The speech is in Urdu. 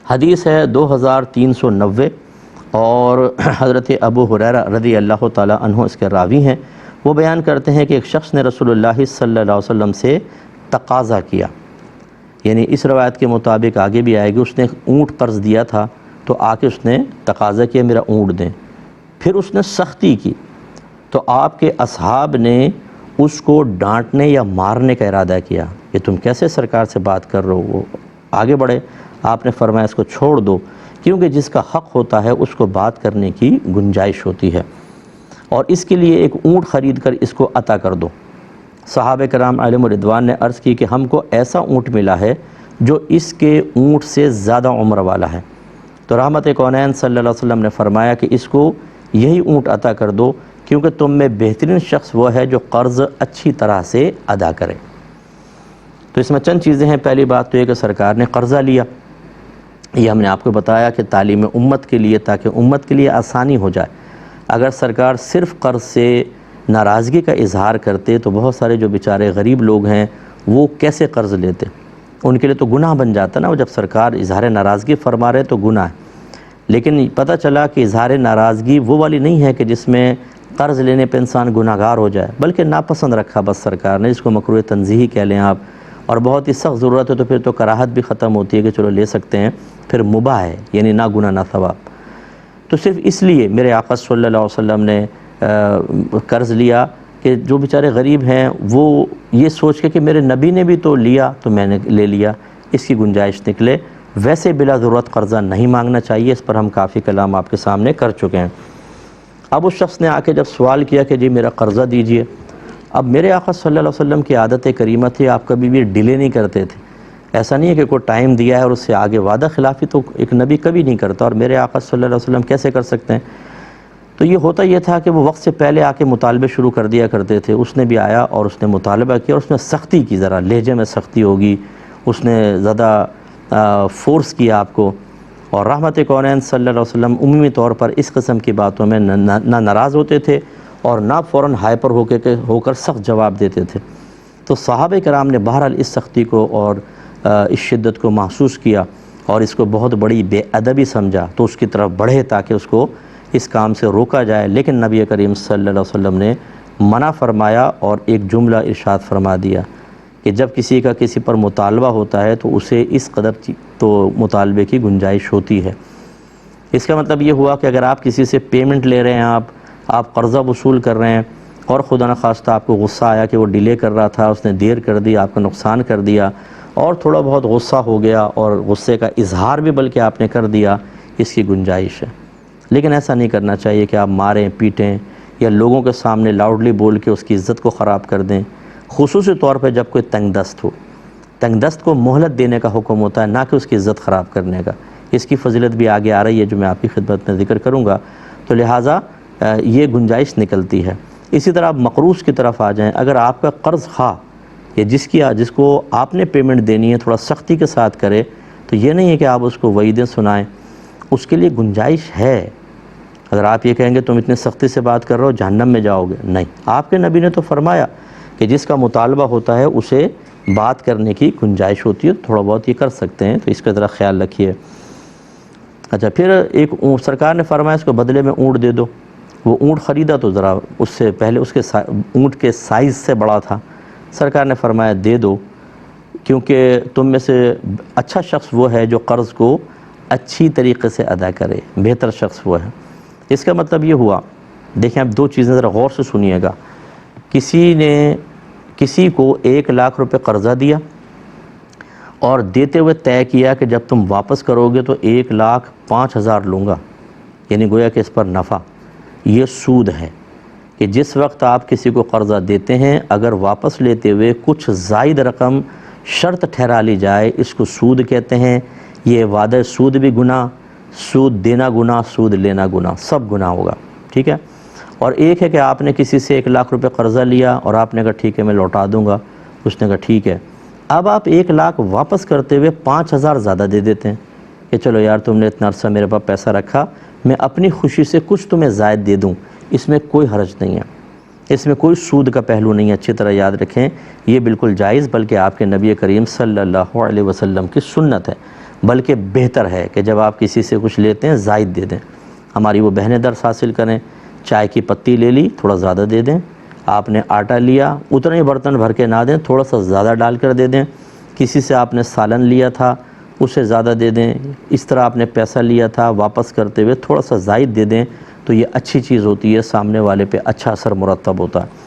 حدیث ہے 2390 اور حضرت ابو ہریرہ رضی اللہ تعالیٰ عنہ اس کے راوی ہیں۔ وہ بیان کرتے ہیں کہ ایک شخص نے رسول اللہ صلی اللہ علیہ وسلم سے تقاضا کیا، یعنی اس روایت کے مطابق آگے بھی آئے گی، اس نے ایک اونٹ قرض دیا تھا تو آ کے اس نے تقاضا کیا میرا اونٹ دیں، پھر اس نے سختی کی تو آپ کے اصحاب نے اس کو ڈانٹنے یا مارنے کا ارادہ کیا کہ تم کیسے سرکار سے بات کر رہے ہو۔ وہ آگے بڑھے، آپ نے فرمایا اس کو چھوڑ دو، کیونکہ جس کا حق ہوتا ہے اس کو بات کرنے کی گنجائش ہوتی ہے، اور اس کے لیے ایک اونٹ خرید کر اس کو عطا کر دو۔ صحابہ کرام علیہم الرضوان نے عرض کی کہ ہم کو ایسا اونٹ ملا ہے جو اس کے اونٹ سے زیادہ عمر والا ہے، تو رحمت کونین صلی اللہ علیہ وسلم نے فرمایا کہ اس کو یہی اونٹ عطا کر دو، کیونکہ تم میں بہترین شخص وہ ہے جو قرض اچھی طرح سے ادا کرے۔ تو اس میں چند چیزیں ہیں۔ پہلی بات تو یہ کہ سرکار نے قرضہ لیا، یہ ہم نے آپ کو بتایا کہ تعلیم امت کے لیے، تاکہ امت کے لیے آسانی ہو جائے۔ اگر سرکار صرف قرض سے ناراضگی کا اظہار کرتے تو بہت سارے جو بیچارے غریب لوگ ہیں وہ کیسے قرض لیتے، ان کے لیے تو گناہ بن جاتا نا۔ وہ جب سرکار اظہار ناراضگی فرما رہے تو گناہ ہے، لیکن پتہ چلا کہ اظہار ناراضگی وہ والی نہیں ہے کہ جس میں قرض لینے پہ انسان گناہ گار ہو جائے، بلکہ ناپسند رکھا بس سرکار نے، جس کو مکروہ تنزیہی کہہ لیں آپ، اور بہت ہی سخت ضرورت ہے تو پھر تو کراہت بھی ختم ہوتی ہے کہ چلو لے سکتے ہیں، پھر مباح ہے، یعنی نہ گناہ نہ ثواب۔ تو صرف اس لیے میرے آقا صلی اللہ علیہ وسلم نے قرض لیا کہ جو بیچارے غریب ہیں وہ یہ سوچ کے کہ میرے نبی نے بھی تو لیا تو میں نے لے لیا، اس کی گنجائش نکلے۔ ویسے بلا ضرورت قرضہ نہیں مانگنا چاہیے، اس پر ہم کافی کلام آپ کے سامنے کر چکے ہیں۔ اب اس شخص نے آ کے جب سوال کیا کہ جی میرا قرضہ دیجئے، اب میرے آقا صلی اللہ علیہ وسلم کی عادت کریمہ تھی، آپ کبھی بھی ڈیلے نہیں کرتے تھے۔ ایسا نہیں ہے کہ کوئی ٹائم دیا ہے اور اس سے آگے وعدہ خلافی تو ایک نبی کبھی نہیں کرتا، اور میرے آقا صلی اللہ علیہ وسلم کیسے کر سکتے ہیں؟ تو یہ ہوتا یہ تھا کہ وہ وقت سے پہلے آ کے مطالبے شروع کر دیا کرتے تھے۔ اس نے بھی آیا اور اس نے مطالبہ کیا، اور اس نے سختی کی، ذرا لہجے میں سختی ہوگی، اس نے زیادہ فورس کیا آپ کو، اور رحمت کونین صلی اللہ علیہ وسلم عمومی طور پر اس قسم کی باتوں میں نہ ناراض ہوتے تھے اور نہ فوراً ہائپر ہو کر سخت جواب دیتے تھے۔ تو صحابہ کرام نے بہرحال اس سختی کو اور اس شدت کو محسوس کیا اور اس کو بہت بڑی بے ادبی سمجھا، تو اس کی طرف بڑھے تاکہ اس کو اس کام سے روکا جائے، لیکن نبی کریم صلی اللہ علیہ وسلم نے منع فرمایا اور ایک جملہ ارشاد فرما دیا کہ جب کسی کا کسی پر مطالبہ ہوتا ہے تو اسے اس قدر تو مطالبے کی گنجائش ہوتی ہے۔ اس کا مطلب یہ ہوا کہ اگر آپ کسی سے پیمنٹ لے رہے ہیں، آپ قرضہ وصول کر رہے ہیں، اور خدا نخواستہ آپ کو غصہ آیا کہ وہ ڈیلے کر رہا تھا، اس نے دیر کر دی، آپ کا نقصان کر دیا، اور تھوڑا بہت غصہ ہو گیا اور غصے کا اظہار بھی بلکہ آپ نے کر دیا، اس کی گنجائش ہے۔ لیکن ایسا نہیں کرنا چاہیے کہ آپ ماریں پیٹیں یا لوگوں کے سامنے لاؤڈلی بول کے اس کی عزت کو خراب کر دیں، خصوصی طور پہ جب کوئی تنگ دست ہو۔ تنگ دست کو مہلت دینے کا حکم ہوتا ہے، نہ کہ اس کی عزت خراب کرنے کا۔ اس کی فضیلت بھی آگے آ رہی ہے جو میں آپ کی خدمت میں ذکر کروں گا، تو لہٰذا یہ گنجائش نکلتی ہے۔ اسی طرح آپ مقروض کی طرف آ جائیں، اگر آپ کا قرض خواہ یا جس کو آپ نے پیمنٹ دینی ہے تھوڑا سختی کے ساتھ کرے، تو یہ نہیں ہے کہ آپ اس کو وعیدیں سنائیں، اس کے لیے گنجائش ہے۔ اگر آپ یہ کہیں گے تم اتنے سختی سے بات کر رہے ہو جہنم میں جاؤ گے، نہیں، آپ کے نبی نے تو فرمایا کہ جس کا مطالبہ ہوتا ہے اسے بات کرنے کی گنجائش ہوتی ہے، تھوڑا بہت یہ کر سکتے ہیں، تو اس کا ذرا خیال رکھیے۔ اچھا، پھر ایک سرکار نے فرمایا اس کو بدلے میں اونٹ دے دو۔ وہ اونٹ خریدا تو ذرا اس سے پہلے اس کے اونٹ کے سائز سے بڑا تھا، سرکار نے فرمایا دے دو، کیونکہ تم میں سے اچھا شخص وہ ہے جو قرض کو اچھی طریقے سے ادا کرے، بہتر شخص وہ ہے۔ اس کا مطلب یہ ہوا، دیکھیں اب دو چیزیں ذرا غور سے سنیے گا۔ کسی نے کسی کو 1 لاکھ روپے قرضہ دیا اور دیتے ہوئے طے کیا کہ جب تم واپس کرو گے تو 1,05,000 لوں گا، یعنی گویا کہ اس پر نفع۔ یہ سود ہے کہ جس وقت آپ کسی کو قرضہ دیتے ہیں اگر واپس لیتے ہوئے کچھ زائد رقم شرط ٹھہرا لی جائے، اس کو سود کہتے ہیں۔ یہ وعدہ سود بھی گناہ، سود دینا گناہ، سود لینا گناہ، سب گناہ ہوگا، ٹھیک ہے۔ اور ایک ہے کہ آپ نے کسی سے 1 لاکھ روپے قرضہ لیا اور آپ نے کہا ٹھیک ہے میں لوٹا دوں گا، اس نے کہا ٹھیک ہے، اب آپ 1 لاکھ واپس کرتے ہوئے 5,000 زیادہ دے دیتے ہیں کہ چلو یار تم نے اتنا عرصہ میرے پاس پیسہ رکھا، میں اپنی خوشی سے کچھ تمہیں زائد دے دوں، اس میں کوئی حرج نہیں ہے، اس میں کوئی سود کا پہلو نہیں ہے، اچھی طرح یاد رکھیں، یہ بالکل جائز، بلکہ آپ کے نبی کریم صلی اللہ علیہ وسلم کی سنت ہے۔ بلکہ بہتر ہے کہ جب آپ کسی سے کچھ لیتے ہیں زائد دے دیں۔ ہماری وہ بہنیں درس حاصل کریں، چائے کی پتی لے لی تھوڑا زیادہ دے دیں، آپ نے آٹا لیا اتنا ہی برتن بھر کے نہ دیں، تھوڑا سا زیادہ ڈال کر دے دیں۔ کسی سے آپ نے سالن لیا تھا اسے زیادہ دے دیں، اس طرح آپ نے پیسہ لیا تھا واپس کرتے ہوئے تھوڑا سا زائد دے دیں، تو یہ اچھی چیز ہوتی ہے، سامنے والے پہ اچھا اثر مرتب ہوتا ہے۔